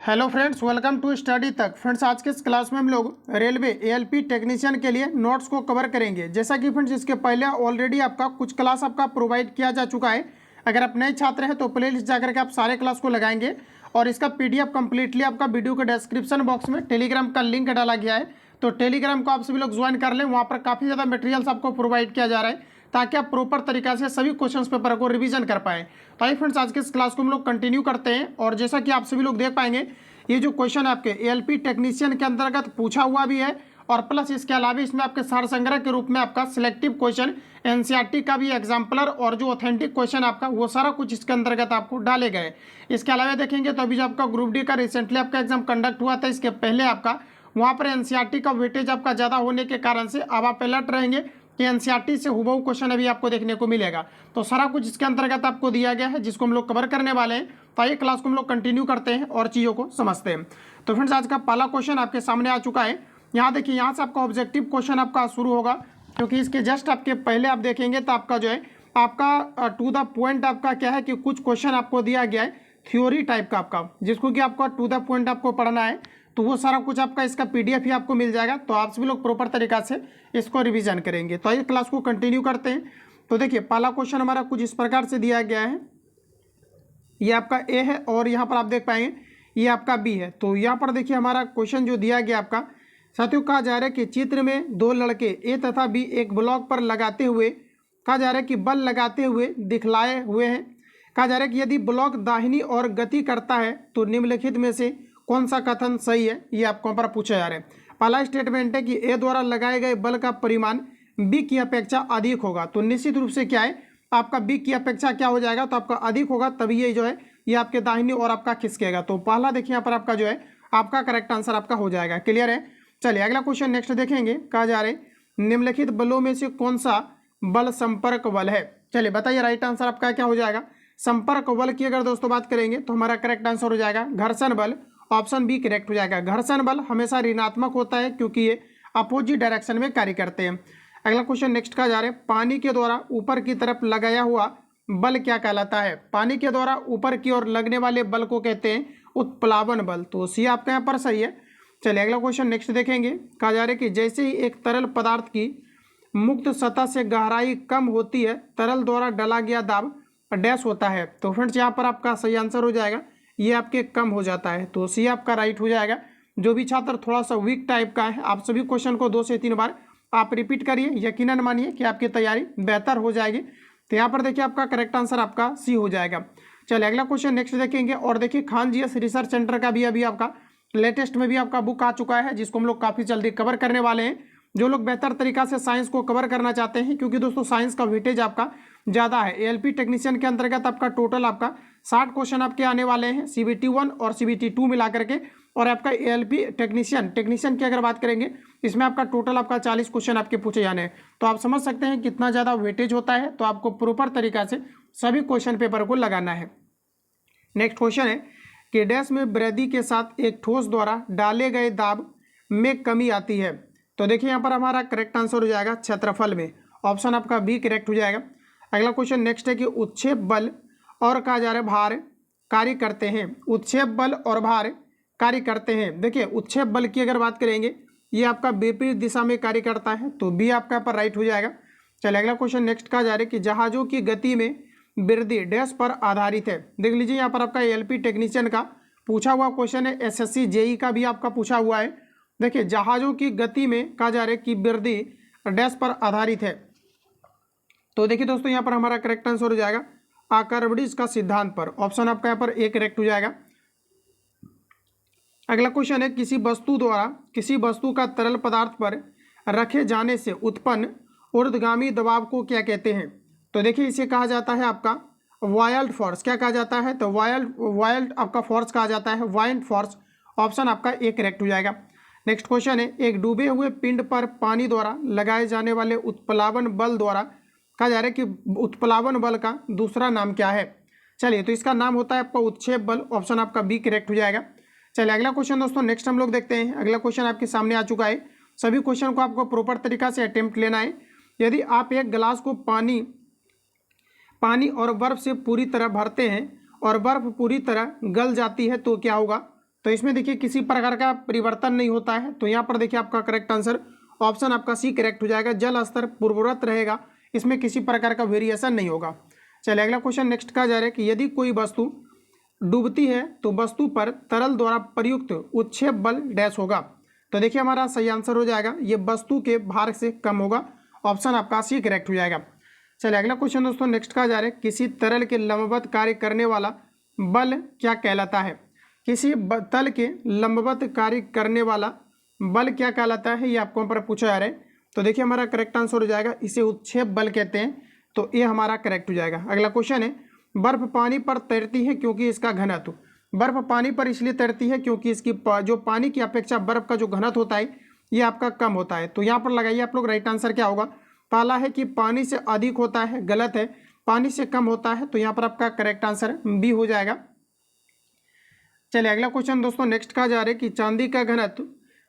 Hello friends, welcome to study तक। Friends, आज के इस क्लास में हम लोग रेलवे एएलपी टेक्नीशियन के लिए नोट्स को कवर करेंगे। जैसा कि फ्रेंड्स इसके पहले ऑलरेडी आपका कुछ क्लास आपका प्रोवाइड किया जा चुका है। अगर आप नए छात्र हैं तो प्ले लिस्ट जाकर के आप सारे क्लास को लगाएंगे और इसका पीडीएफ कंप्लीटली आपका वीडियो के डिस्क्रिप्शन बॉक्स में टेलीग्राम का लिंक डाला गया है, तो टेलीग्राम को आप सभी लोग ज्वाइन कर लें। वहाँ पर काफ़ी ज़्यादा मटेरियल्स आपको प्रोवाइड किया जा रहा है ताकि आप प्रॉपर तरीका से सभी क्वेश्चंस पेपर को रिवीजन कर पाएं। तो आइए फ्रेंड्स, आज के इस क्लास को हम लोग कंटिन्यू करते हैं। और जैसा कि आप सभी लोग देख पाएंगे, ये जो क्वेश्चन आपके एएलपी टेक्नीशियन के अंतर्गत पूछा हुआ भी है और प्लस इसके अलावा इसमें आपके सार संग्रह के रूप में आपका सिलेक्टिव क्वेश्चन, एनसीईआरटी का भी एग्जाम्पलर और जो ऑथेंटिक क्वेश्चन आपका वो सारा कुछ इसके अंतर्गत आपको डाले गए। इसके अलावा देखेंगे तो अभी जो आपका ग्रुप डी का रिसेंटली आपका एग्जाम कंडक्ट हुआ था, इसके पहले आपका वहाँ पर एनसीईआरटी का वेटेज आपका ज़्यादा होने के कारण से अब आप अलर्ट रहेंगे कि एनसीईआरटी से हुबहू क्वेश्चन अभी आपको देखने को मिलेगा। तो सारा कुछ इसके अंतर्गत आपको दिया गया है जिसको हम लोग कवर करने वाले हैं। तो आइए क्लास को हम लोग कंटिन्यू करते हैं और चीज़ों को समझते हैं। तो फ्रेंड्स, आज का पहला क्वेश्चन आपके सामने आ चुका है। यहाँ देखिए, यहाँ से आपका ऑब्जेक्टिव क्वेश्चन आपका शुरू होगा, क्योंकि इसके जस्ट आपके पहले आप देखेंगे तो आपका जो है आपका टू द पॉइंट आपका क्या है कि कुछ क्वेश्चन आपको दिया गया है थ्योरी टाइप का आपका, जिसको कि आपका टू द पॉइंट आपको पढ़ना है। तो वो सारा कुछ आपका इसका पीडीएफ ही आपको मिल जाएगा, तो आप सभी लोग प्रॉपर तरीका से इसको रिवीजन करेंगे। तो आइए क्लास को कंटिन्यू करते हैं। तो देखिए, पहला क्वेश्चन हमारा कुछ इस प्रकार से दिया गया है। ये आपका ए है और यहाँ पर आप देख पाएंगे ये आपका बी है। तो यहाँ पर देखिए हमारा क्वेश्चन जो दिया गया आपका, साथियों कहा जा रहा है कि चित्र में दो लड़के ए तथा बी एक ब्लॉक पर लगाते हुए, कहा जा रहा है कि बल लगाते हुए दिखलाए हुए हैं। कहा जा रहा है कि यदि ब्लॉक दाहिनी और गति करता है तो निम्नलिखित में से कौन सा कथन सही है, ये आपको पर पूछा जा रहा है। पहला स्टेटमेंट है कि ए द्वारा लगाए गए बल का परिमाण बी की अपेक्षा अधिक होगा। तो निश्चित रूप से क्या है, आपका बी की अपेक्षा क्या हो जाएगा, तो आपका अधिक होगा, तभी ये जो है ये आपके दाहिनी और आपका खिसकेगा। तो पहला देखिए यहाँ पर आपका जो है आपका करेक्ट आंसर आपका हो जाएगा। क्लियर है। चलिए अगला क्वेश्चन नेक्स्ट देखेंगे। कहा जा रहा है निम्नलिखित बलों में से कौन सा बल संपर्क बल है। चलिए बताइए, राइट आंसर आपका क्या हो जाएगा। संपर्क बल की अगर दोस्तों बात करेंगे तो हमारा करेक्ट आंसर हो जाएगा घर्षण बल। ऑप्शन बी करेक्ट हो जाएगा। घर्षण बल हमेशा ऋणात्मक होता है क्योंकि ये अपोजिट डायरेक्शन में कार्य करते हैं। अगला क्वेश्चन नेक्स्ट का जा रहा है, पानी के द्वारा ऊपर की तरफ लगाया हुआ बल क्या कहलाता है। पानी के द्वारा ऊपर की ओर लगने वाले बल को कहते हैं उत्प्लावन बल। तो सी आपका यहाँ पर सही है। चलिए अगला क्वेश्चन नेक्स्ट देखेंगे। कहा जा रहा है कि जैसे ही एक तरल पदार्थ की मुक्त सतह से गहराई कम होती है, तरल द्वारा डाला गया दाब डैश होता है। तो फ्रेंड्स, यहाँ पर आपका सही आंसर हो जाएगा, ये आपके कम हो जाता है। तो सी आपका राइट हो जाएगा। जो भी छात्र थोड़ा सा वीक टाइप का है, आप सभी क्वेश्चन को 2 से 3 बार आप रिपीट करिए, यकीनन मानिए कि आपकी तैयारी बेहतर हो जाएगी। तो यहाँ पर देखिए आपका करेक्ट आंसर आपका सी हो जाएगा। चलिए अगला क्वेश्चन नेक्स्ट देखेंगे। और देखिए, खान जीएस रिसर्च सेंटर का भी अभी आपका लेटेस्ट में भी आपका बुक आ चुका है, जिसको हम लोग काफ़ी जल्दी कवर करने वाले हैं। जो लोग बेहतर तरीका से साइंस को कवर करना चाहते हैं, क्योंकि दोस्तों साइंस का वेटेज आपका ज़्यादा है। एएलपी टेक्नीशियन के अंतर्गत आपका टोटल आपका 60 क्वेश्चन आपके आने वाले हैं, सीबीटी 1 और सीबीटी 2 मिला करके। और आपका एएलपी टेक्नीशियन की अगर बात करेंगे, इसमें आपका टोटल आपका 40 क्वेश्चन आपके पूछे जाने हैं। तो आप समझ सकते हैं कितना ज़्यादा वेटेज होता है। तो आपको प्रॉपर तरीका से सभी क्वेश्चन पेपर को लगाना है। नेक्स्ट क्वेश्चन है कि डैश में वृद्धि के साथ एक ठोस द्वारा डाले गए दाब में कमी आती है। तो देखिए यहाँ पर हमारा करेक्ट आंसर हो जाएगा क्षेत्रफल में। ऑप्शन आपका बी करेक्ट हो जाएगा। अगला क्वेश्चन नेक्स्ट है कि उत्क्षेप बल और कहा जा रहा है भार कार्य करते हैं। उत्क्षेप बल और भार कार्य करते हैं। देखिए, उत्क्षेप बल की अगर बात करेंगे, ये आपका विपरीत दिशा में कार्य करता है, तो बी आपका पर राइट हो जाएगा। चलिए अगला क्वेश्चन नेक्स्ट कहा जा रहा है कि जहाज़ों की गति में वृद्धि डैश पर आधारित है। देख लीजिए, यहाँ पर आपका एएलपी टेक्नीशियन का पूछा हुआ क्वेश्चन है, एसएससी जेई का भी आपका पूछा हुआ है। देखिए, जहाज़ों की गति में कहा जा रहा है कि वृद्धि डैश पर आधारित है। तो देखिए दोस्तों, यहाँ पर हमारा करेक्ट आंसर हो जाएगा आर्किमिडीज का सिद्धांत पर। ऑप्शन आपका यहाँ पर ए करेक्ट हो जाएगा। अगला क्वेश्चन है, किसी वस्तु का तरल पदार्थ पर रखे जाने से उत्पन्न ऊर्ध्वगामी दबाव को क्या कहते हैं। तो देखिए, इसे कहा जाता है आपका वायल्ड फोर्स। क्या कहा जाता है, तो वायल्ड आपका फोर्स कहा जाता है, वायल्ड फोर्स। ऑप्शन आपका ए करेक्ट हो जाएगा। नेक्स्ट क्वेश्चन है, एक डूबे हुए पिंड पर पानी द्वारा लगाए जाने वाले उत्प्लावन बल द्वारा कहा जा रहा है कि उत्प्लावन बल का दूसरा नाम क्या है। चलिए, तो इसका नाम होता है आपका उत्क्षेप बल। ऑप्शन आपका बी करेक्ट हो जाएगा। चलिए अगला क्वेश्चन दोस्तों नेक्स्ट हम लोग देखते हैं। अगला क्वेश्चन आपके सामने आ चुका है। सभी क्वेश्चन को आपको प्रॉपर तरीका से अटेम्प्ट लेना है। यदि आप एक गिलास को पानी और बर्फ से पूरी तरह भरते हैं और बर्फ पूरी तरह गल जाती है तो क्या होगा। तो इसमें देखिए किसी प्रकार का परिवर्तन नहीं होता है। तो यहाँ पर देखिए आपका करेक्ट आंसर ऑप्शन आपका सी करेक्ट हो जाएगा। जल स्तर पूर्ववत रहेगा, इसमें किसी प्रकार का वेरिएशन नहीं होगा। चलिए अगला क्वेश्चन नेक्स्ट का जा रहा है कि यदि कोई वस्तु डूबती है तो वस्तु पर तरल द्वारा प्रयुक्त उत्क्षेप बल डैश होगा। तो देखिए हमारा सही आंसर हो जाएगा ये वस्तु के भार से कम होगा। ऑप्शन आपका सी करेक्ट हो जाएगा। चलिए अगला क्वेश्चन दोस्तों नेक्स्ट का जा रहा है किसी तरल के लंबवत कार्य करने वाला बल क्या कहलाता है। किसी तल के लंबवत कार्य करने वाला बल क्या कहलाता है, ये आपको यहाँ पर पूछा जा रहा है। तो देखिए हमारा करेक्ट आंसर हो जाएगा इसे उत्क्षेप बल कहते हैं। तो ये हमारा करेक्ट हो जाएगा। अगला क्वेश्चन है बर्फ पानी पर तैरती है क्योंकि इसका घनत्व। बर्फ पानी पर इसलिए तैरती है क्योंकि इसकी जो पानी की अपेक्षा बर्फ का जो घनत्व होता है ये आपका कम होता है। तो यहाँ पर लगाइए आप लोग, राइट आंसर क्या होगा। पहला है कि पानी से अधिक होता है, गलत है। पानी से कम होता है, तो यहाँ पर आपका करेक्ट आंसर बी हो जाएगा। चलिए अगला क्वेश्चन दोस्तों नेक्स्ट का जा रहा है कि चांदी का घनत्व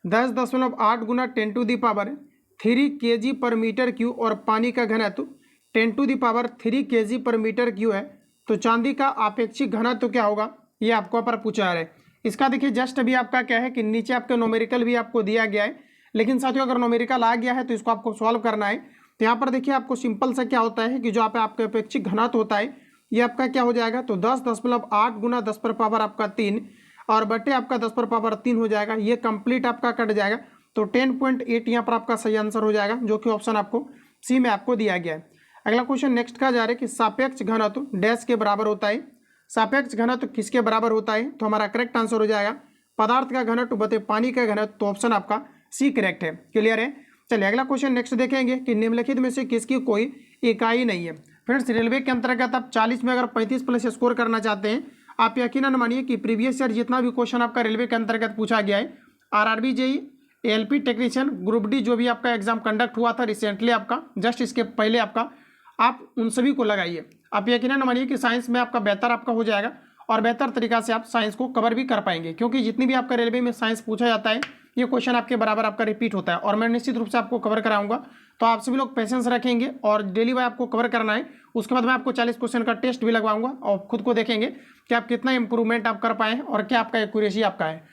10.8 गुना 10³ kg पर मीटर क्यूब और पानी का घनत्व 10³ kg पर मीटर क्यूब है। तो चांदी का आपेक्षिक घनत्व क्या होगा, ये आपको पर पूछा जा रहा है। इसका देखिए जस्ट अभी आपका क्या है कि नीचे आपके नोमेरिकल भी आपको दिया गया है, लेकिन साथियों अगर नोमेरिकल आ गया है तो इसको आपको सॉल्व करना है। तो यहाँ पर देखिए आपको सिंपल सा क्या होता है कि जो आप आपका अपेक्षिक घनत्व होता है ये आपका क्या हो जाएगा, तो 10.8 गुना 10³ 3 और बटे आपका 10³ 3 हो जाएगा। ये कंप्लीट आपका कट जाएगा। तो 10.8 यहाँ पर आपका सही आंसर हो जाएगा, जो कि ऑप्शन आपको सी में आपको दिया गया है। अगला क्वेश्चन नेक्स्ट का जा रहा है कि सापेक्ष घनत्व डैश के बराबर होता है। सापेक्ष घनत्व किसके बराबर होता है, तो हमारा करेक्ट आंसर हो जाएगा पदार्थ का घनत्व बटे पानी का घनत्व। तो ऑप्शन आपका सी करेक्ट है। क्लियर है। चलिए अगला क्वेश्चन नेक्स्ट देखेंगे कि निम्नलिखित में से किसकी कोई इकाई नहीं है। फ्रेंड्स रेलवे के अंतर्गत आप 40 में अगर 35+ स्कोर करना चाहते हैं, आप यकीनन मानिए कि प्रीवियस ईयर जितना भी क्वेश्चन आपका रेलवे के अंतर्गत पूछा गया है, RRB JE ALP technician group D जो भी आपका एग्जाम कंडक्ट हुआ था रिसेंटली आपका जस्ट इसके पहले आपका, आप उन सभी को लगाइए। आप यकीनन मानिए कि साइंस में आपका बेहतर आपका हो जाएगा और बेहतर तरीका से आप साइंस को कवर भी कर पाएंगे, क्योंकि जितनी भी आपका रेलवे में साइंस पूछा जाता है ये क्वेश्चन आपके बराबर आपका रिपीट होता है और मैं निश्चित रूप से आपको कवर कराऊंगा। तो आप सभी लोग पेशेंस रखेंगे और डेली वाइज आपको कवर करना है। उसके बाद मैं आपको 40 क्वेश्चन का टेस्ट भी लगवाऊंगा और खुद को देखेंगे कि आप कितना इंप्रूवमेंट आप कर पाए हैं और क्या आपका एक्यूरेसी आपका है।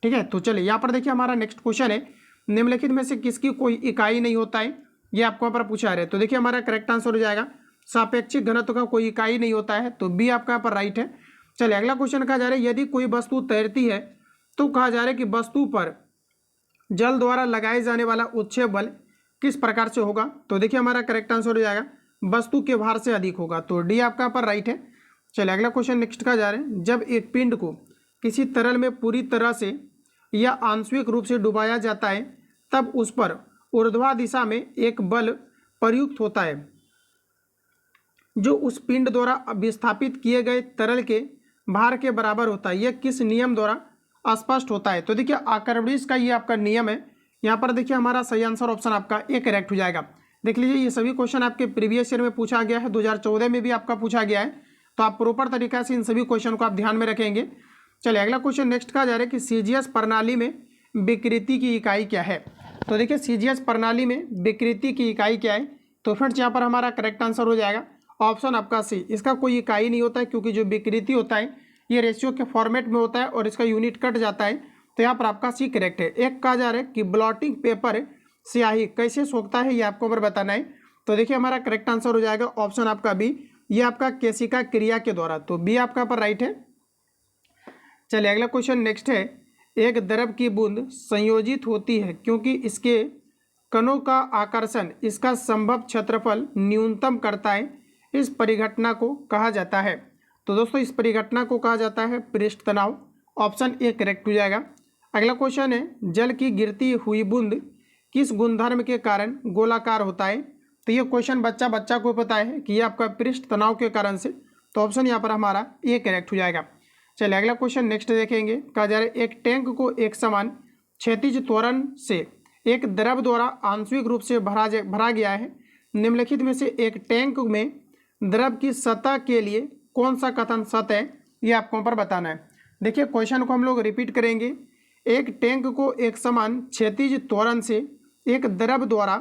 ठीक है, तो चलिए यहाँ पर देखिए हमारा नेक्स्ट क्वेश्चन है निम्नलिखित में से किसकी कोई इकाई नहीं होता है, ये आपको यहाँ पर पूछा है। तो देखिए हमारा करेक्ट आंसर हो जाएगा सापेक्षिक घनत्व का कोई इकाई नहीं होता है। तो बी आपका यहाँ पर राइट है। चलिए अगला क्वेश्चन कहा जा रहा है यदि कोई वस्तु तैरती है तो कहा जा रहा है कि वस्तु पर जल द्वारा लगाए जाने वाला उत्क्षेप बल किस प्रकार से होगा। तो देखिए हमारा करेक्ट आंसर हो जाएगा वस्तु के भार से अधिक होगा। तो डी आपका यहाँ पर राइट है। चलिए अगला क्वेश्चन नेक्स्ट का जा रहे हैं जब एक पिंड को किसी तरल में पूरी तरह से या आंशिक रूप से डुबाया जाता है तब उस पर ऊर्ध्वा दिशा में एक बल प्रयुक्त होता है जो उस पिंड द्वारा विस्थापित किए गए तरल के भार के बराबर होता है। यह किस नियम द्वारा स्पष्ट होता है। तो देखिए आर्किमिडीज का ये आपका नियम है। यहाँ पर देखिए हमारा सही आंसर ऑप्शन आपका ए करेक्ट हो जाएगा। देख लीजिए ये सभी क्वेश्चन आपके प्रीवियस ईयर में पूछा गया है, 2014 में भी आपका पूछा गया है। तो आप प्रॉपर तरीका से इन सभी क्वेश्चन को आप ध्यान में रखेंगे। चलिए अगला क्वेश्चन नेक्स्ट का जा रहा है कि सीजीएस प्रणाली में विकृति की इकाई क्या है। तो देखिए सीजीएस प्रणाली में विकृति की इकाई क्या है। तो फ्रेंड्स यहाँ पर हमारा करेक्ट आंसर हो जाएगा ऑप्शन आपका सी। इसका कोई इकाई नहीं होता है क्योंकि जो विकृति होता है ये रेशियो के फॉर्मेट में होता है और इसका यूनिट कट जाता है। तो यहाँ पर आपका सी करेक्ट है। एक कहा जा रहा है कि ब्लॉटिंग पेपर स्याही कैसे सोखता है, ये आपको पर बताना है। तो देखिए हमारा करेक्ट आंसर हो जाएगा ऑप्शन आपका बी, ये आपका केशिका क्रिया के द्वारा। तो बी आपका पर राइट है। चलिए अगला क्वेश्चन नेक्स्ट है एक द्रव की बूंद संयोजित होती है क्योंकि इसके कणों का आकर्षण इसका संभव क्षेत्रफल न्यूनतम करता है। इस परिघटना को कहा जाता है। तो दोस्तों इस परिघटना को कहा जाता है पृष्ठ तनाव। ऑप्शन ए करेक्ट हो जाएगा। अगला क्वेश्चन है जल की गिरती हुई बूंद किस गुणधर्म के कारण गोलाकार होता है। तो ये क्वेश्चन बच्चा को पता है कि ये आपका पृष्ठ तनाव के कारण से। तो ऑप्शन यहाँ पर हमारा ए करेक्ट हो जाएगा। चलिए अगला क्वेश्चन नेक्स्ट देखेंगे। कहा जा रहा है एक टैंक को एक समान क्षैतिज त्वरण से एक द्रव द्वारा आंशिक रूप से भरा गया है। निम्नलिखित में से एक टैंक में द्रव की सतह के लिए कौन सा कथन सत्य है, ये आपको पर बताना है। देखिए क्वेश्चन को हम लोग रिपीट करेंगे। एक टैंक को एक समान क्षैतिज त्वरण से एक द्रव द्वारा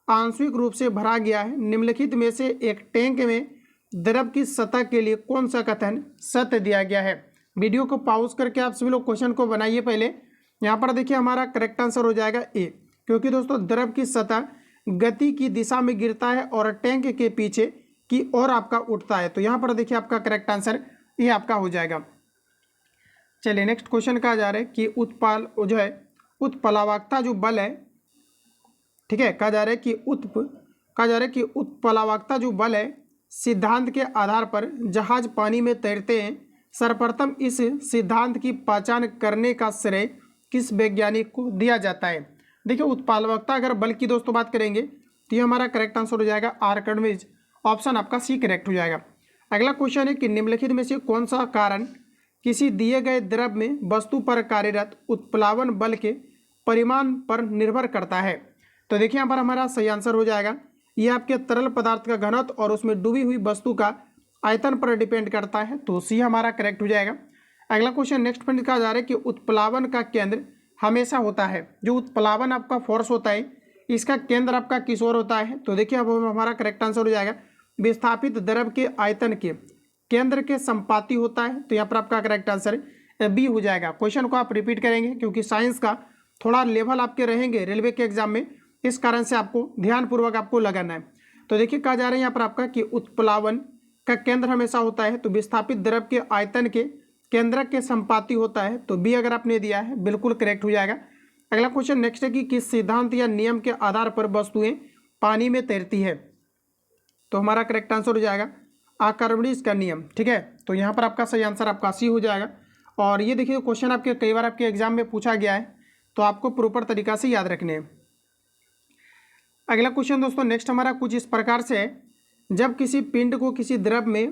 आंशिक रूप से भरा गया है। निम्नलिखित में से एक टैंक में द्रव की सतह के लिए कौन सा कथन सत्य दिया गया है। वीडियो को पॉज करके आप सभी लोग क्वेश्चन को बनाइए। पहले यहाँ पर देखिए हमारा करेक्ट आंसर हो जाएगा ए, क्योंकि दोस्तों द्रव की सतह गति की दिशा में गिरता है और टैंक के पीछे की ओर आपका उठता है। तो यहाँ पर देखिए आपका करेक्ट आंसर ये आपका हो जाएगा। चलिए नेक्स्ट क्वेश्चन कहा जा रहा है कि उत्प्लावकता जो बल है, ठीक है, कहा जा रहा है कि उत्प्लावकता जो बल है सिद्धांत के आधार पर जहाज पानी में तैरते हैं। सर्वप्रथम इस सिद्धांत की पहचान करने का श्रेय किस वैज्ञानिक को दिया जाता है? देखिए उत्प्लावकता अगर बल की दोस्तों बात करेंगे तो ये हमारा करेक्ट आंसर हो जाएगा आर्किमिडीज, ऑप्शन आपका सी करेक्ट हो जाएगा। अगला क्वेश्चन है कि निम्नलिखित में से कौन सा कारण किसी दिए गए द्रव में वस्तु पर कार्यरत उत्प्लावन बल के परिमाण पर निर्भर करता है? तो देखिए यहाँ पर हमारा सही आंसर हो जाएगा ये आपके तरल पदार्थ का घनत्व और उसमें डूबी हुई वस्तु का आयतन पर डिपेंड करता है। तो सी हमारा करेक्ट हो जाएगा। अगला क्वेश्चन नेक्स्ट पॉइंट कहा जा रहा है कि उत्प्लावन का केंद्र हमेशा होता है, जो उत्प्लावन आपका फोर्स होता है इसका केंद्र आपका किस ओर होता है? तो देखिए अब हमारा करेक्ट आंसर हो जाएगा विस्थापित द्रव के आयतन के केंद्र के संपाती होता है। तो यहाँ पर आपका करेक्ट आंसर बी हो जाएगा। क्वेश्चन को आप रिपीट करेंगे क्योंकि साइंस का थोड़ा लेवल आपके रहेंगे रेलवे के एग्जाम में, इस कारण से आपको ध्यानपूर्वक आपको लगाना है। तो देखिए कहा जा रहा है यहाँ पर आपका कि उत्प्लावन का केंद्र हमेशा होता है, तो विस्थापित द्रव के आयतन के केंद्र के संपाती होता है। तो बी अगर आपने दिया है बिल्कुल करेक्ट हो जाएगा। अगला क्वेश्चन नेक्स्ट है कि किस सिद्धांत या नियम के आधार पर वस्तुएं पानी में तैरती है? तो हमारा करेक्ट आंसर हो जाएगा आर्किमिडीज का नियम, ठीक है। तो यहाँ पर आपका सही आंसर आपका सी हो जाएगा। और ये देखिए क्वेश्चन आपके कई बार आपके एग्जाम में पूछा गया है, तो आपको प्रॉपर तरीका से याद रखने हैं। अगला क्वेश्चन दोस्तों नेक्स्ट हमारा कुछ इस प्रकार से है, जब किसी पिंड को किसी द्रव में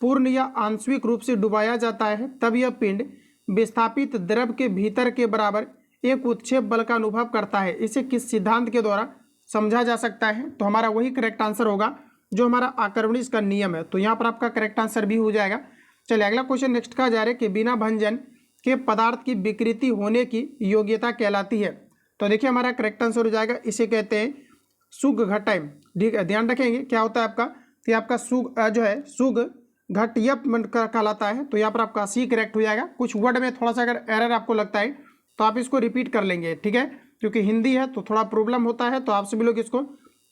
पूर्ण या आंशिक रूप से डुबाया जाता है तब यह पिंड विस्थापित द्रव के भीतर के बराबर एक उत्क्षेप बल का अनुभव करता है। इसे किस सिद्धांत के द्वारा समझा जा सकता है? तो हमारा वही करेक्ट आंसर होगा जो हमारा आर्किमिडीज का नियम है। तो यहाँ पर आपका करेक्ट आंसर भी हो जाएगा। चलिए अगला क्वेश्चन नेक्स्ट कहा जा रहा है कि बिना भंजन के पदार्थ की विकृति होने की योग्यता कहलाती है? तो देखिए हमारा करेक्ट आंसर हो जाएगा इसे कहते हैं सुग घटाय। ध्यान रखेंगे क्या होता है आपका, तो आपका सुग जो है सुग घटयप कहलाता है। तो यहाँ पर आपका सी करेक्ट हो जाएगा। कुछ वर्ड में थोड़ा सा अगर एरर आपको लगता है तो आप इसको रिपीट कर लेंगे, ठीक है, क्योंकि हिंदी है तो थोड़ा प्रॉब्लम होता है, तो आप सभी लोग इसको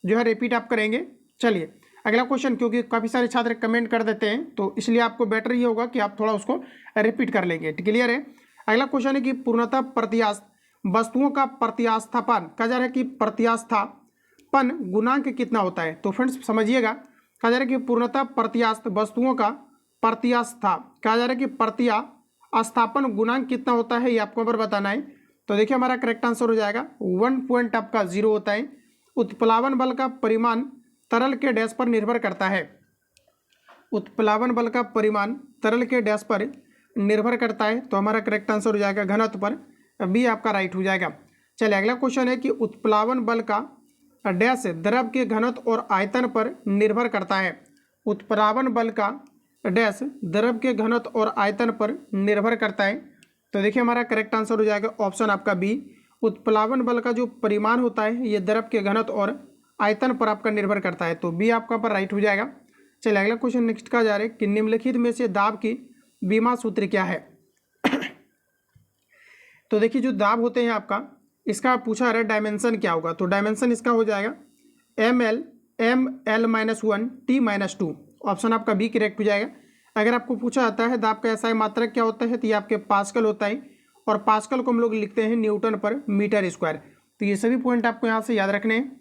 जो है रिपीट आप करेंगे। चलिए अगला क्वेश्चन, क्योंकि काफ़ी सारे छात्र कमेंट कर देते हैं तो इसलिए आपको बेटर ये होगा कि आप थोड़ा उसको रिपीट कर लेंगे, क्लियर है। अगला क्वेश्चन है कि पूर्णतः प्रत्यास्थ वस्तुओं का प्रत्यास्थापन कहा जा रहा है कि प्रत्यास्थापन गुणांक कितना होता है? तो फ्रेंड्स समझिएगा, कहा जा रहा है कि पूर्णतः प्रत्यास्थ वस्तुओं का प्रत्यास्था कहा जा रहा है कि प्रत्यास्थापन गुणांक कितना होता है ये आपको यहाँ पर बताना है। तो देखिए हमारा करेक्ट आंसर हो जाएगा 1 पॉइंट आपका 0 होता है। उत्प्लावन बल का परिमाण तरल के डैश पर निर्भर करता है। उत्प्लावन बल का परिमाण तरल के डैश पर निर्भर करता है। तो हमारा करेक्ट आंसर हो जाएगा घनत्व पर, बी आपका राइट हो जाएगा। चलिए अगला क्वेश्चन है कि उत्प्लावन बल का डैश द्रव के घनत्व और आयतन पर निर्भर करता है। उत्प्लावन बल का डैश द्रव के घनत्व और आयतन पर निर्भर करता है। तो देखिए हमारा करेक्ट आंसर हो जाएगा ऑप्शन आपका बी। उत्प्लावन बल का जो परिमाण होता है ये द्रव के घनत्व और आयतन पर आपका निर्भर करता है। तो बी आपका पर राइट हो जाएगा। चलिए अगला क्वेश्चन नेक्स्ट का जा रहा है कि निम्नलिखित में से दाब की बीमा सूत्र क्या है? तो देखिए जो दाब होते हैं आपका, इसका पूछा रहा है डायमेंशन क्या होगा? तो डायमेंशन इसका हो जाएगा ML-1 T-2, ऑप्शन आपका बी करेक्ट हो जाएगा। अगर आपको पूछा जाता है दाब का एसआई मात्रक क्या होता है, तो ये आपके पास्कल होता है, और पास्कल को हम लोग लिखते हैं न्यूटन पर मीटर स्क्वायर। तो ये सभी पॉइंट आपको यहाँ से याद रखने हैं।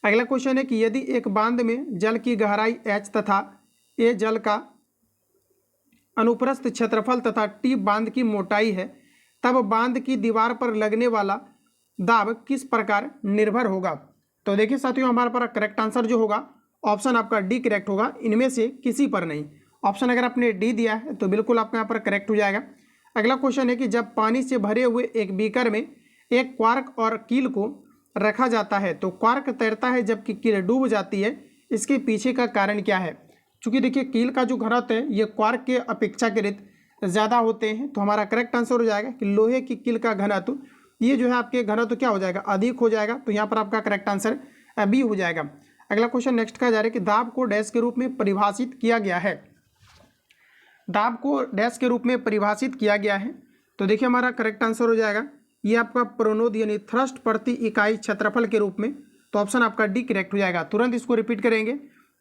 अगला क्वेश्चन है कि यदि एक बांध में जल की गहराई h तथा a जल का अनुप्रस्थ क्षेत्रफल तथा t बांध की मोटाई है, तब बांध की दीवार पर लगने वाला दाब किस प्रकार निर्भर होगा? तो देखिए साथियों हमारे पर करेक्ट आंसर जो होगा ऑप्शन आपका डी करेक्ट होगा, इनमें से किसी पर नहीं। ऑप्शन अगर आपने डी दिया है तो बिल्कुल आपका यहाँ पर करेक्ट हो जाएगा। अगला क्वेश्चन है कि जब पानी से भरे हुए एक बीकर में एक क्वार्क और कील को रखा जाता है तो क्वार्क तैरता है जबकि कील डूब जाती है, इसके पीछे का कारण क्या है? चूँकि देखिए कील का जो घनत्व है ये क्वार्क के अपेक्षाकृत ज़्यादा होते हैं। तो हमारा करेक्ट आंसर हो जाएगा कि लोहे की कील का घनत्व ये जो है आपके घनत्व क्या हो जाएगा? अधिक हो जाएगा। तो यहाँ पर आपका करेक्ट आंसर बी हो जाएगा। अगला क्वेश्चन नेक्स्ट का जा रहा है कि दाब को डैश के रूप में परिभाषित किया गया है। दाब को डैश के रूप में परिभाषित किया गया है। तो देखिए हमारा करेक्ट आंसर हो जाएगा ये आपका प्रोनोद यानी थ्रस्ट प्रति इकाई क्षेत्रफल के रूप में। तो ऑप्शन आपका डी करेक्ट हो जाएगा। तुरंत इसको रिपीट करेंगे,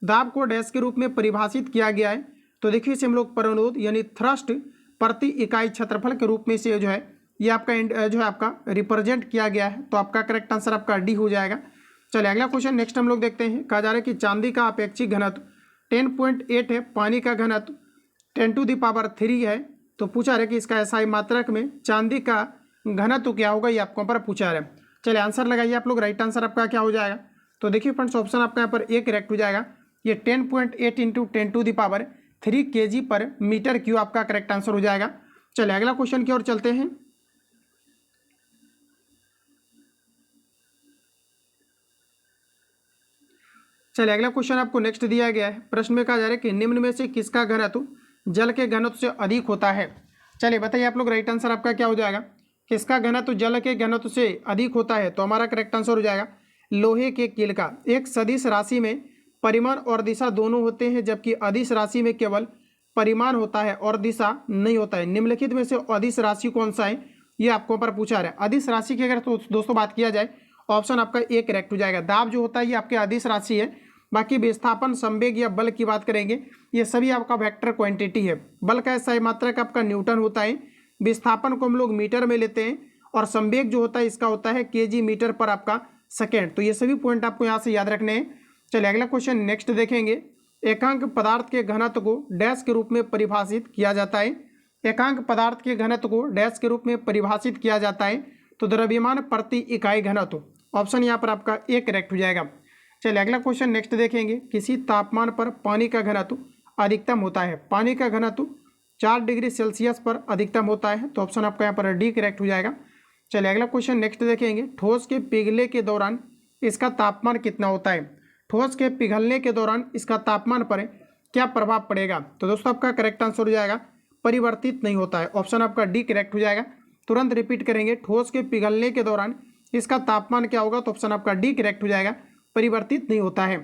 दाब को डैश के रूप में परिभाषित किया गया है। तो देखिए इसे हम लोग प्रोनोद यानी थ्रस्ट प्रति इकाई क्षेत्रफल के रूप में से जो है ये आपका जो है आपका रिप्रेजेंट किया गया है। तो आपका करेक्ट आंसर आपका डी हो जाएगा। चलिए अगला क्वेश्चन नेक्स्ट हम लोग देखते हैं। कहा जा रहा है कि चांदी का अपेक्षिक घनत्व 10.8 है, पानी का घनत्व 10⁻³ है। तो पूछा रहा है कि इसका एसआई मात्रक में चांदी का घनत्व क्या होगा, ये आपको पर पूछा रहा है। चलिए आंसर लगाइए आप लोग। राइट आंसर आपका क्या हो जाएगा? तो देखिए फ्रेंड्स ऑप्शन आपका यहाँ पर ए करेक्ट हो जाएगा। ये 10.8 × 10⁻³ kg/m³ आपका करेक्ट आंसर हो जाएगा। चलिए अगला क्वेश्चन की ओर चलते हैं। चलिए अगला क्वेश्चन आपको नेक्स्ट दिया गया है। प्रश्न में कहा जा रहा है कि निम्न में से किसका घनत्व जल के घनत्व से अधिक होता है? चलिए बताइए आप लोग। राइट आंसर आपका क्या हो जाएगा? किसका घनत्व जल के घनत्व से अधिक होता है? तो हमारा करेक्ट आंसर हो जाएगा लोहे के कील का। एक सदिश राशि में परिमाण और दिशा दोनों होते हैं, जबकि अदिश राशि में केवल परिमाण होता है और दिशा नहीं होता है। निम्नलिखित में से अदिश राशि कौन सा है, ये आपको पर पूछा रहा है। अदिश राशि की अगर तो दोस्तों बात किया जाए, ऑप्शन आपका ए करेक्ट हो जाएगा। दाब जो होता है ये आपके अदिश राशि है। बाकी विस्थापन, संवेग या बल की बात करेंगे, ये सभी आपका वेक्टर क्वांटिटी है। बल का एसआई मात्रक आपका न्यूटन होता है। विस्थापन को हम लोग मीटर में लेते हैं और संवेग जो होता है इसका होता है kg/m/s। तो ये सभी पॉइंट आपको यहाँ से याद रखने हैं। चलिए अगला क्वेश्चन नेक्स्ट देखेंगे। एकांक पदार्थ के घनत्व को डैश के रूप में परिभाषित किया जाता है। एकांक पदार्थ के घनत्व को डैश के रूप में परिभाषित किया जाता है। तो द्रव्यमान प्रति इकाई घनत्व, ऑप्शन यहाँ पर आपका ए करेक्ट हो जाएगा। चलिए अगला क्वेश्चन नेक्स्ट देखेंगे। किसी तापमान पर पानी का घनत्व अधिकतम होता है। पानी का घनत्व 4 डिग्री सेल्सियस पर अधिकतम होता है। तो ऑप्शन आपका यहाँ पर डी करेक्ट हो जाएगा। चलिए अगला क्वेश्चन नेक्स्ट देखेंगे। ठोस के पिघले के दौरान इसका तापमान कितना होता है? ठोस के पिघलने के दौरान इसका तापमान पर क्या प्रभाव पड़ेगा? तो दोस्तों आपका करेक्ट आंसर हो जाएगा परिवर्तित नहीं होता है। ऑप्शन आपका डी करेक्ट हो जाएगा। तुरंत रिपीट करेंगे, ठोस के पिघलने के दौरान इसका तापमान क्या होगा? तो ऑप्शन आपका डी करेक्ट हो जाएगा, परिवर्तित नहीं होता है।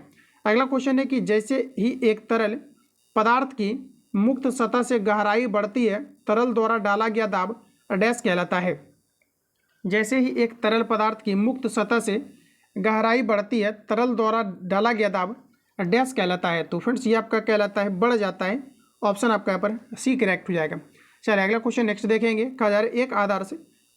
अगला क्वेश्चन है कि जैसे ही एक तरल पदार्थ की मुक्त सतह से गहराई बढ़ती है, तरल द्वारा डाला गया दाब डैश कहलाता है। जैसे ही एक तरल पदार्थ की मुक्त सतह से गहराई बढ़ती है, तरल द्वारा डाला गया दाब डैश कहलाता है। तो फ्रेंड्स ये आपका कहलाता है बढ़ जाता है। ऑप्शन आपका यहाँ पर सी करेक्ट हो जाएगा। चलिए अगला क्वेश्चन नेक्स्ट देखेंगे। कहा जा रहा है एक आदर्श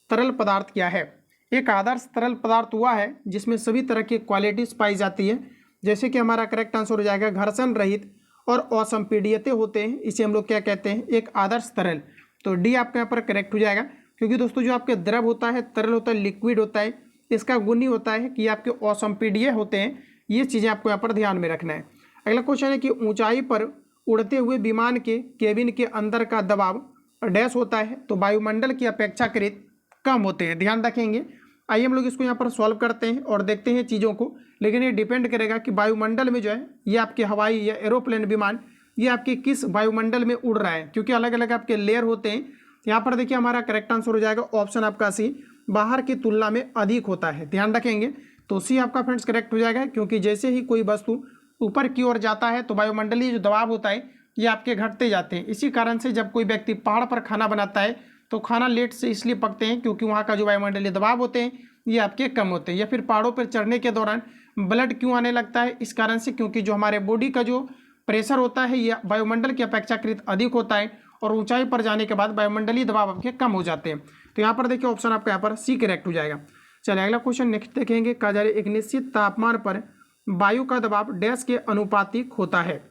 तरल पदार्थ क्या है? एक आदर्श तरल पदार्थ हुआ है जिसमें सभी तरह की क्वालिटीज पाई जाती है। जैसे कि हमारा करेक्ट आंसर हो जाएगा घर्षण रहित और असंपीड्यते होते हैं। इसे हम लोग क्या कहते हैं? एक आदर्श तरल। तो डी आपका यहाँ पर करेक्ट हो जाएगा। क्योंकि दोस्तों जो आपके द्रव होता है, तरल होता है, लिक्विड होता है, इसका गुण ही होता है कि आपके असंपीड्य होते हैं। ये चीज़ें आपको यहाँ पर ध्यान में रखना है। अगला क्वेश्चन है कि ऊंचाई पर उड़ते हुए विमान के केबिन के अंदर का दबाव डैश होता है। तो वायुमंडल की अपेक्षाकृत कम होते हैं। ध्यान रखेंगे। आइए हम लोग इसको यहाँ पर सॉल्व करते हैं और देखते हैं चीज़ों को। लेकिन ये डिपेंड करेगा कि वायुमंडल में जो है ये आपके हवाई या एरोप्लेन विमान ये आपके किस वायुमंडल में उड़ रहा है, क्योंकि अलग अलग आपके लेयर होते हैं। यहाँ पर देखिए हमारा करेक्ट आंसर हो जाएगा ऑप्शन आपका सी, बाहर की तुलना में अधिक होता है। ध्यान रखेंगे। तो सी आपका फ्रेंड्स करेक्ट हो जाएगा, क्योंकि जैसे ही कोई वस्तु ऊपर की ओर जाता है तो वायुमंडलीय जो दबाव होता है ये आपके घटते जाते हैं। इसी कारण से जब कोई व्यक्ति पहाड़ पर खाना बनाता है तो खाना लेट से इसलिए पकते हैं क्योंकि वहाँ का जो वायुमंडलीय दबाव होते हैं ये आपके कम होते हैं। या फिर पहाड़ों पर चढ़ने के दौरान ब्लड क्यों आने लगता है? इस कारण से क्योंकि जो हमारे बॉडी का जो प्रेशर होता है ये वायुमंडल की अपेक्षाकृत अधिक होता है और ऊंचाई पर जाने के बाद वायुमंडलीय दबाव आपके कम हो जाते हैं। तो यहाँ पर देखिए ऑप्शन आपका यहाँ पर सी करेक्ट हो जाएगा। चलिए अगला क्वेश्चन नेक्स्ट देखेंगे। कहा जा रहा है एक निश्चित तापमान पर वायु का दबाव डैश के अनुपातिक होता है।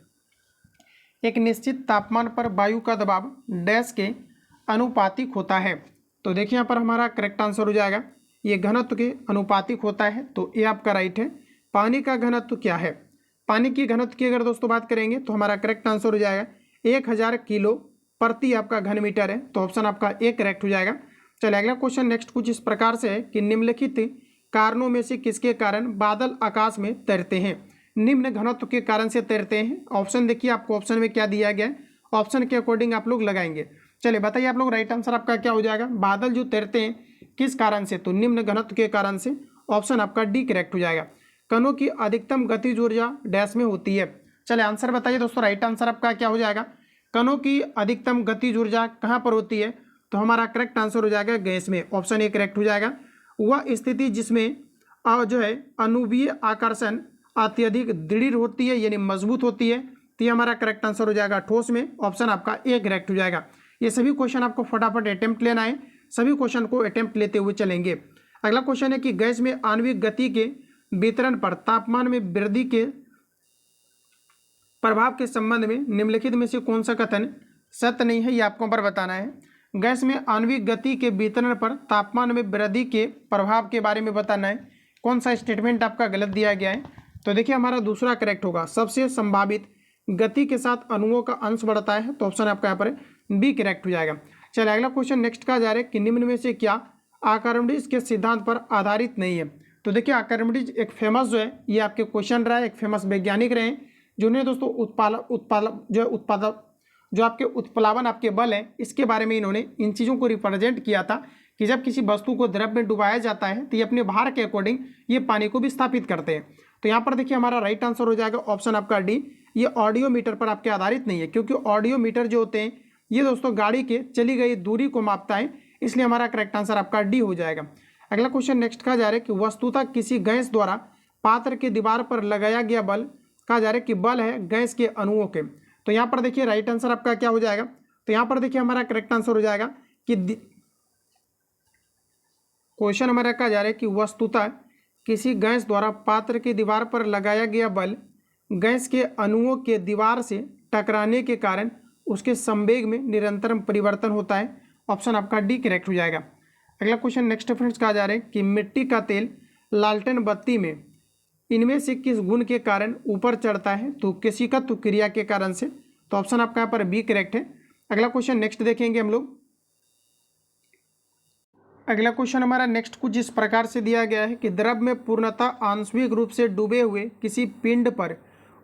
एक निश्चित तापमान पर वायु का दबाव डैश के अनुपातिक होता है। तो देखिए यहाँ पर हमारा करेक्ट आंसर हो जाएगा ये घनत्व के अनुपातिक होता है। तो ये आपका राइट है। पानी का घनत्व क्या है? पानी की घनत्व की अगर दोस्तों बात करेंगे तो हमारा करेक्ट आंसर हो जाएगा 1000 किलो प्रति आपका घन मीटर है। तो ऑप्शन आपका ए करेक्ट हो जाएगा। चलिए अगला क्वेश्चन नेक्स्ट कुछ इस प्रकार से है कि निम्नलिखित कारणों में से किसके कारण बादल आकाश में तैरते हैं? निम्न घनत्व के कारण से तैरते हैं। ऑप्शन देखिए आपको ऑप्शन में क्या दिया गया है, ऑप्शन के अकॉर्डिंग आप लोग लगाएंगे। चलिए बताइए आप लोग राइट आंसर आपका क्या हो जाएगा? बादल जो तैरते हैं किस कारण से? तो निम्न घनत्व के कारण से। ऑप्शन आपका डी करेक्ट हो जाएगा। कणों की अधिकतम गतिज ऊर्जा डैश में होती है। चलिए आंसर बताइए दोस्तों। राइट आंसर आपका क्या हो जाएगा? कणों की अधिकतम गतिज ऊर्जा कहाँ पर होती है? तो हमारा करेक्ट आंसर हो जाएगा गैस में, ऑप्शन ए करेक्ट हो जाएगा। वह स्थिति जिसमें जो है अणुवीय आकर्षण अत्यधिक दृढ़ होती है यानी मजबूत होती है, तो ये हमारा करेक्ट आंसर हो जाएगा ठोस में, ऑप्शन आपका ए करेक्ट हो जाएगा। ये सभी क्वेश्चन आपको फटाफट अटेम्प्ट लेना है, सभी क्वेश्चन को अटेम्प्ट लेते हुए चलेंगे। अगला क्वेश्चन है कि गैस में आणविक गति के वितरण पर तापमान में वृद्धि के प्रभाव के संबंध में निम्नलिखित में से कौन सा कथन सत्य नहीं है, ये आपको पर बताना है। गैस में आणविक गति के वितरण पर तापमान में वृद्धि के प्रभाव के बारे में बताना है। कौन सा स्टेटमेंट आपका गलत दिया गया है? तो देखिए हमारा दूसरा करेक्ट होगा, सबसे संभावित गति के साथ अणुओं का अंश बढ़ता है, तो ऑप्शन आपका यहाँ पर बी करेक्ट हो जाएगा। चलिए अगला क्वेश्चन नेक्स्ट का जा रहा है कि निम्न में से क्या आर्किमिडीज के सिद्धांत पर आधारित नहीं है? तो देखिए आर्किमिडीज एक फेमस जो है, ये आपके क्वेश्चन रहा है, एक फेमस वैज्ञानिक रहे हैं जिन्हें दोस्तों जो आपके उत्प्लावन आपके बल है, इसके बारे में इन्होंने इन चीज़ों को रिप्रेजेंट किया था कि जब किसी वस्तु को द्रव में डुबाया जाता है तो ये अपने भार के अकॉर्डिंग ये पानी को विस्थापित करते हैं। तो यहाँ पर देखिए हमारा राइट आंसर हो जाएगा ऑप्शन आपका डी, ये ऑडियोमीटर पर आपके आधारित नहीं है, क्योंकि ऑडियोमीटर जो होते हैं ये दोस्तों गाड़ी के चली गई दूरी को मापता है, इसलिए हमारा करेक्ट आंसर आपका डी हो जाएगा। अगला क्वेश्चन नेक्स्ट कहा जा रहा है कि वस्तुतः किसी गैस द्वारा पात्र के दीवार पर लगाया गया बल कहा जा रहा है कि बल है गैस के अणुओं के। तो यहाँ पर देखिए राइट आंसर आपका क्या हो जाएगा? तो यहाँ पर देखिए हमारा करेक्ट आंसर हो जाएगा कि क्वेश्चन हमारा कहा जा रहा है कि वस्तुतः किसी गैस द्वारा पात्र की दीवार पर लगाया गया बल गैस के अणुओं के दीवार से टकराने के कारण उसके संवेग में निरंतर परिवर्तन होता है, ऑप्शन आपका डी करेक्ट हो जाएगा। अगला क्वेश्चन नेक्स्ट फ्रेंड्स कहा जा रहा है कि मिट्टी का तेल लालटेन बत्ती में इनमें से किस गुण के कारण ऊपर चढ़ता है? तो केशिकत्व क्रिया के कारण से, तो ऑप्शन आपका यहाँ पर बी करेक्ट है। अगला क्वेश्चन नेक्स्ट देखेंगे हम लोग। अगला क्वेश्चन हमारा नेक्स्ट कुछ इस प्रकार से दिया गया है कि द्रव में पूर्णतः आंशिक रूप से डूबे हुए किसी पिंड पर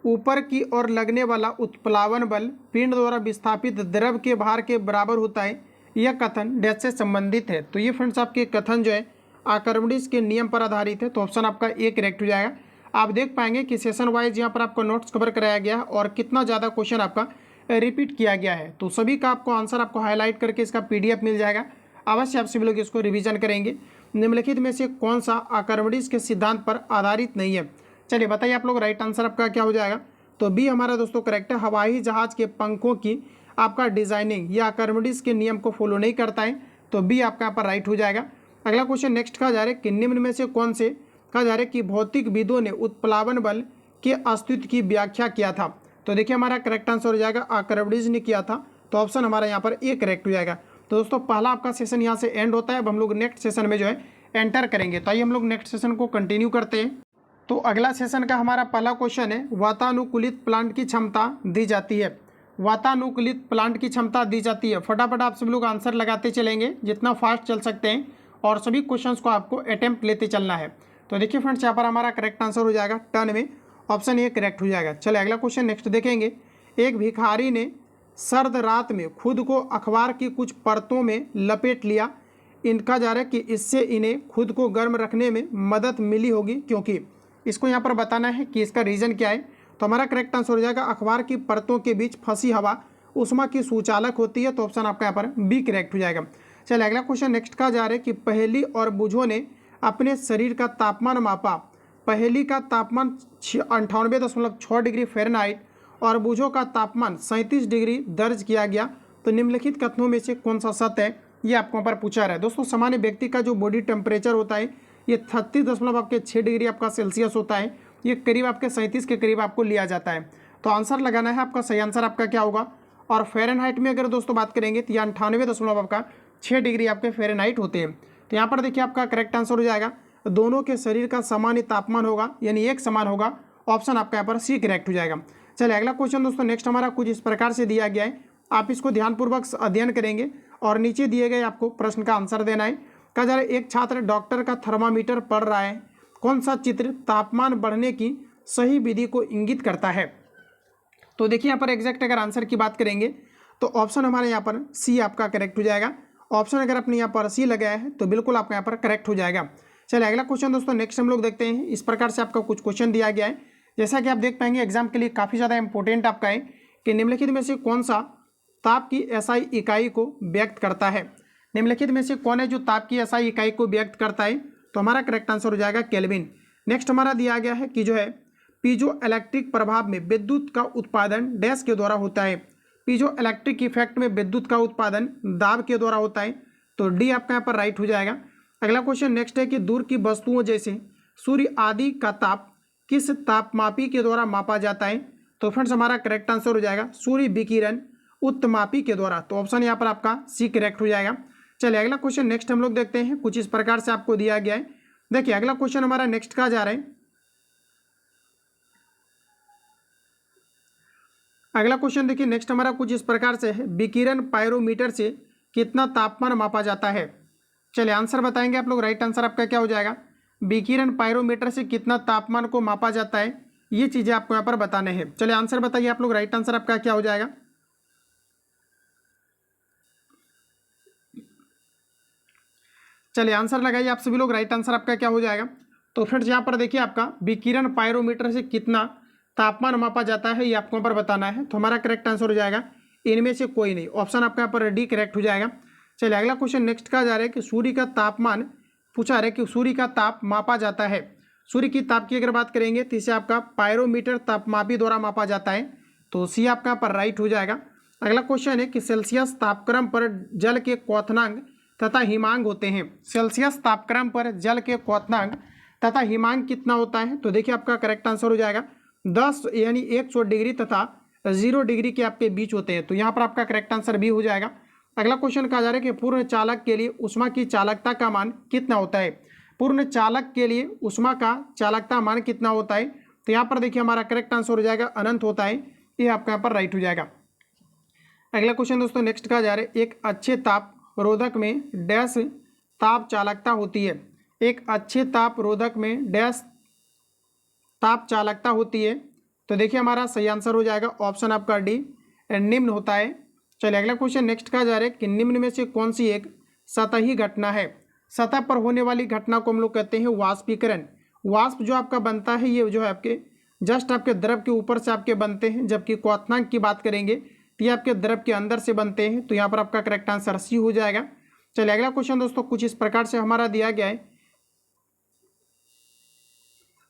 ऊपर की ओर लगने वाला उत्प्लावन बल पिंड द्वारा विस्थापित द्रव के भार के बराबर होता है, यह कथन डैश से संबंधित है। तो ये फ्रेंड्स आपके कथन जो है आर्किमिडीज के नियम पर आधारित है, तो ऑप्शन आपका ए करेक्ट हो जाएगा। आप देख पाएंगे कि सेशन वाइज यहाँ पर आपको नोट्स कवर कराया गया है और कितना ज़्यादा क्वेश्चन आपका रिपीट किया गया है, तो सभी का आपको आंसर आपको हाईलाइट करके इसका पीडीएफ मिल जाएगा। अवश्य आप सभी लोग इसको रिवीजन करेंगे। निम्नलिखित में से कौन सा आर्किमिडीज के सिद्धांत पर आधारित नहीं है? चलिए बताइए आप लोग, राइट आंसर आपका क्या हो जाएगा? तो बी हमारा दोस्तों करेक्ट है, हवाई जहाज के पंखों की आपका डिजाइनिंग या आर्किमिडीज के नियम को फॉलो नहीं करता है, तो बी आपका यहाँ पर राइट हो जाएगा। अगला क्वेश्चन नेक्स्ट कहा जा रहा है कि निम्न में से कौन से कहा जा रहा है कि भौतिकविदों ने उत्प्लावन बल के अस्तित्व की व्याख्या किया था? तो देखिए हमारा करेक्ट आंसर हो जाएगा आर्किमिडीज ने किया था, तो ऑप्शन हमारा यहाँ पर ए करेक्ट हो जाएगा। तो दोस्तों पहला आपका सेशन यहाँ से एंड होता है, अब हम लोग नेक्स्ट सेशन में जो है एंटर करेंगे। तो आइए हम लोग नेक्स्ट सेशन को कंटिन्यू करते हैं। तो अगला सेशन का हमारा पहला क्वेश्चन है वातानुकूलित प्लांट की क्षमता दी जाती है। वातानुकूलित प्लांट की क्षमता दी जाती है, फटाफट आप सभी लोग आंसर लगाते चलेंगे जितना फास्ट चल सकते हैं और सभी क्वेश्चंस को आपको अटेम्प्ट लेते चलना है। तो देखिए फ्रेंड्स यहाँ पर हमारा करेक्ट आंसर हो जाएगा टर्न में, ऑप्शन ए करेक्ट हो जाएगा। चलिए अगला क्वेश्चन नेक्स्ट देखेंगे। एक भिखारी ने सर्द रात में खुद को अखबार की कुछ परतों में लपेट लिया। इनका जा रहा है कि इससे इन्हें खुद को गर्म रखने में मदद मिली होगी, क्योंकि इसको यहाँ पर बताना है कि इसका रीज़न क्या है। तो हमारा करेक्ट आंसर हो जाएगा अखबार की परतों के बीच फंसी हवा उष्मा की सूचालक होती है, तो ऑप्शन आपका यहाँ पर बी करेक्ट हो जाएगा। चलिए अगला क्वेश्चन नेक्स्ट का जा रहा है कि पहेली और बुझो ने अपने शरीर का तापमान मापा। पहेली का तापमान 98.6 डिग्री फ़ारेनहाइट और बुझो का तापमान 37 डिग्री दर्ज किया गया। तो निम्नलिखित कथनों में से कौन सा सत्य है, ये आपको पर पूछा रहा है। दोस्तों सामान्य व्यक्ति का जो बॉडी टेम्परेचर होता है ये 36.6 डिग्री आपका सेल्सियस होता है, ये करीब आपके 37 के करीब आपको लिया जाता है। तो आंसर लगाना है आपका, सही आंसर आपका क्या होगा। और फ़ारेनहाइट में अगर दोस्तों बात करेंगे तो यह 98.6 डिग्री आपके फ़ारेनहाइट होते हैं। तो यहाँ पर देखिए आपका करेक्ट आंसर हो जाएगा दोनों के शरीर का सामान्य तापमान होगा, यानी एक समान होगा, ऑप्शन आपका यहाँ पर सी करेक्ट हो जाएगा। चलिए अगला क्वेश्चन दोस्तों नेक्स्ट हमारा कुछ इस प्रकार से दिया गया है, आप इसको ध्यानपूर्वक अध्ययन करेंगे और नीचे दिए गए आपको प्रश्न का आंसर देना है। कहा जा रहा है एक छात्र डॉक्टर का थर्मामीटर पढ़ रहा है, कौन सा चित्र तापमान बढ़ने की सही विधि को इंगित करता है? तो देखिए यहाँ पर एग्जैक्ट अगर आंसर की बात करेंगे तो ऑप्शन हमारे यहाँ पर सी आपका करेक्ट हो जाएगा। ऑप्शन अगर आपने यहाँ पर सी लगाया है तो बिल्कुल आपका यहाँ पर करेक्ट हो जाएगा। चलिए अगला क्वेश्चन दोस्तों नेक्स्ट हम लोग देखते हैं। इस प्रकार से आपका कुछ क्वेश्चन दिया गया है, जैसा कि आप देख पाएंगे एग्जाम के लिए काफ़ी ज़्यादा इंपॉर्टेंट आपका है कि निम्नलिखित में से कौन सा ताप की एसआई इकाई को व्यक्त करता है? निम्नलिखित में से कौन है जो ताप की एसआई इकाई को व्यक्त करता है? तो हमारा करेक्ट आंसर हो जाएगा केल्विन। नेक्स्ट हमारा दिया गया है कि जो है पीजो इलेक्ट्रिक प्रभाव में विद्युत का उत्पादन डैश के द्वारा होता है। पीजो इलेक्ट्रिक इफेक्ट में विद्युत का उत्पादन दाब के द्वारा होता है, तो डी आपका यहाँ पर राइट हो जाएगा। अगला क्वेश्चन नेक्स्ट है कि दूर की वस्तुओं जैसे सूर्य आदि का ताप किस तापमापी के द्वारा मापा जाता है? तो फ्रेंड्स हमारा करेक्ट आंसर हो जाएगा सूर्य विकिरण उत्तमापी के द्वारा। तो ऑप्शन यहाँ पर आपका सी करेक्ट हो जाएगा। चलिए अगला क्वेश्चन नेक्स्ट हम लोग देखते हैं, कुछ इस प्रकार से आपको दिया गया है। देखिए अगला क्वेश्चन हमारा नेक्स्ट का जा रहा है। अगला क्वेश्चन देखिए नेक्स्ट हमारा कुछ इस प्रकार से है, विकिरण पायरोमीटर से कितना तापमान मापा जाता है? चलिए आंसर बताएंगे आप लोग। राइट आंसर आपका क्या हो जाएगा? विकिरण पायरोमीटर से कितना तापमान को मापा जाता है, ये चीजें आपको यहाँ पर बताने हैं। चलिए आंसर बताइए आप लोग। राइट आंसर आपका क्या हो जाएगा? चलिए आंसर लगाइए आप सभी लोग। राइट आंसर आपका क्या हो जाएगा? तो फ्रेंड्स यहाँ पर देखिए आपका विकिरण पायरोमीटर से कितना तापमान मापा जाता है, ये आपको यहाँ पर बताना है। तो हमारा करेक्ट आंसर हो जाएगा इनमें से कोई नहीं। ऑप्शन आपका यहाँ पर डी करेक्ट हो जाएगा। चलिए अगला क्वेश्चन नेक्स्ट का जा रहा है कि सूर्य का तापमान पूछा है कि सूर्य का ताप मापा जाता है। सूर्य की ताप की अगर बात करेंगे तो इसे आपका पायरोमीटर तापमापी द्वारा मापा जाता है, तो सी आपका यहाँ पर राइट हो जाएगा। अगला क्वेश्चन है कि सेल्सियस तापक्रम पर जल के क्वथनांक तथा हिमांक होते हैं। सेल्सियस तापक्रम पर जल के क्वथनांक तथा हिमांक कितना होता है? तो देखिए आपका करेक्ट आंसर हो जाएगा 10 यानी 100 डिग्री तथा 0 डिग्री के आपके बीच होते हैं, तो यहाँ पर आपका करेक्ट आंसर भी हो जाएगा। अगला क्वेश्चन कहा जा रहा है कि पूर्ण चालक के लिए ऊष्मा की चालकता का मान कितना होता है? पूर्ण चालक के लिए ऊष्मा का चालकता मान कितना होता है? तो यहाँ पर देखिए हमारा करेक्ट आंसर हो जाएगा अनंत होता है, ये आपका यहाँ पर राइट हो जाएगा। अगला क्वेश्चन दोस्तों नेक्स्ट कहा जा रहा है, एक अच्छे ताप रोधक में डैश ताप चालकता होती है। एक अच्छे ताप रोधक में डैश ताप चालकता होती है, तो देखिए हमारा सही आंसर हो जाएगा ऑप्शन आपका डी निम्न होता है। चलिए अगला क्वेश्चन नेक्स्ट कहा जा रहा है कि निम्न में से कौन सी एक सतही घटना है? सतह पर होने वाली घटना को हम लोग कहते हैं वाष्पीकरण। वाष्प जो आपका बनता है ये जो है आपके जस्ट आपके द्रव के ऊपर से आपके बनते हैं, जबकि क्वथनांक की बात करेंगे तो ये आपके द्रव के अंदर से बनते हैं, तो यहाँ पर आपका करेक्ट आंसर सी हो जाएगा। चलिए अगला क्वेश्चन दोस्तों कुछ इस प्रकार से हमारा दिया गया है।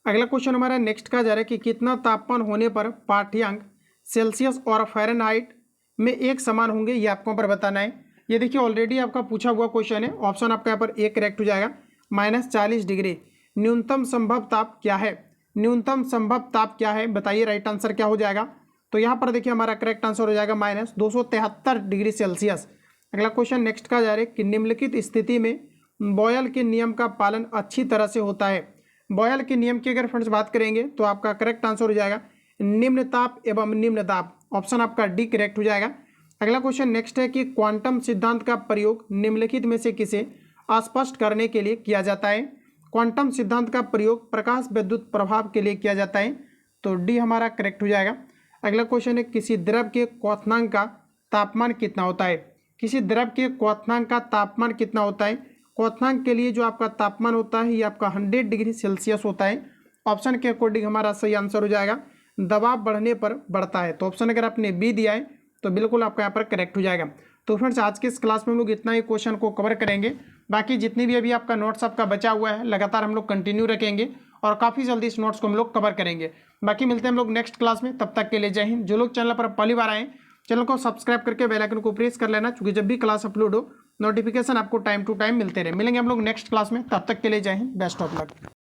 अगला क्वेश्चन हमारा नेक्स्ट का जा रहा है कि कितना तापमान होने पर पाठ्यांक सेल्सियस और फ़ारेनहाइट में एक समान होंगे, ये आपको यहाँ पर बताना है। ये देखिए ऑलरेडी आपका पूछा हुआ क्वेश्चन है। ऑप्शन आपका यहाँ पर एक करेक्ट हो जाएगा -40 डिग्री। न्यूनतम संभव ताप क्या है? न्यूनतम संभव ताप क्या है बताइए, राइट आंसर क्या हो जाएगा? तो यहाँ पर देखिए हमारा करेक्ट आंसर हो जाएगा -273 डिग्री सेल्सियस। अगला क्वेश्चन नेक्स्ट का जा रहा है कि निम्नलिखित स्थिति में बॉयल के नियम का पालन अच्छी तरह से होता है। बॉयल के नियम की अगर फ्रेंड्स बात करेंगे तो आपका करेक्ट आंसर हो जाएगा निम्न ताप एवं निम्न दाब। ऑप्शन आपका डी करेक्ट हो जाएगा। अगला क्वेश्चन नेक्स्ट है कि क्वांटम सिद्धांत का प्रयोग निम्नलिखित में से किसे स्पष्ट करने के लिए किया जाता है? क्वांटम सिद्धांत का प्रयोग प्रकाश विद्युत प्रभाव के लिए किया जाता है, तो डी हमारा करेक्ट हो जाएगा। अगला क्वेश्चन है किसी द्रव के क्वथनांक का तापमान कितना होता है? किसी द्रव के क्वथनांक का तापमान कितना होता है? क्वथनांक के लिए जो आपका तापमान होता है ये आपका 100 डिग्री सेल्सियस होता है। ऑप्शन के अकॉर्डिंग हमारा सही आंसर हो जाएगा दबाव बढ़ने पर बढ़ता है। तो ऑप्शन अगर आपने बी दिया है तो बिल्कुल आपका यहाँ पर करेक्ट हो जाएगा। तो फ्रेंड्स आज के इस क्लास में हम लोग इतना ही क्वेश्चन को कवर करेंगे। बाकी जितनी भी अभी आपका नोट्स आपका बचा हुआ है लगातार हम लोग कंटिन्यू रखेंगे और काफ़ी जल्दी इस नोट्स को हम लोग कवर करेंगे। बाकी मिलते हैं हम लोग नेक्स्ट क्लास में, तब तक के लिए जय हिंद। जो लोग चैनल पर पहली बार आए चैनल को सब्सक्राइब करके बेल आइकन को प्रेस कर लेना, क्योंकि जब भी क्लास अपलोड हो नोटिफिकेशन आपको टाइम टू टाइम मिलते रहे। मिलेंगे हम लोग नेक्स्ट क्लास में, तब तक के लिए जय हिंद, बेस्ट ऑफ लक।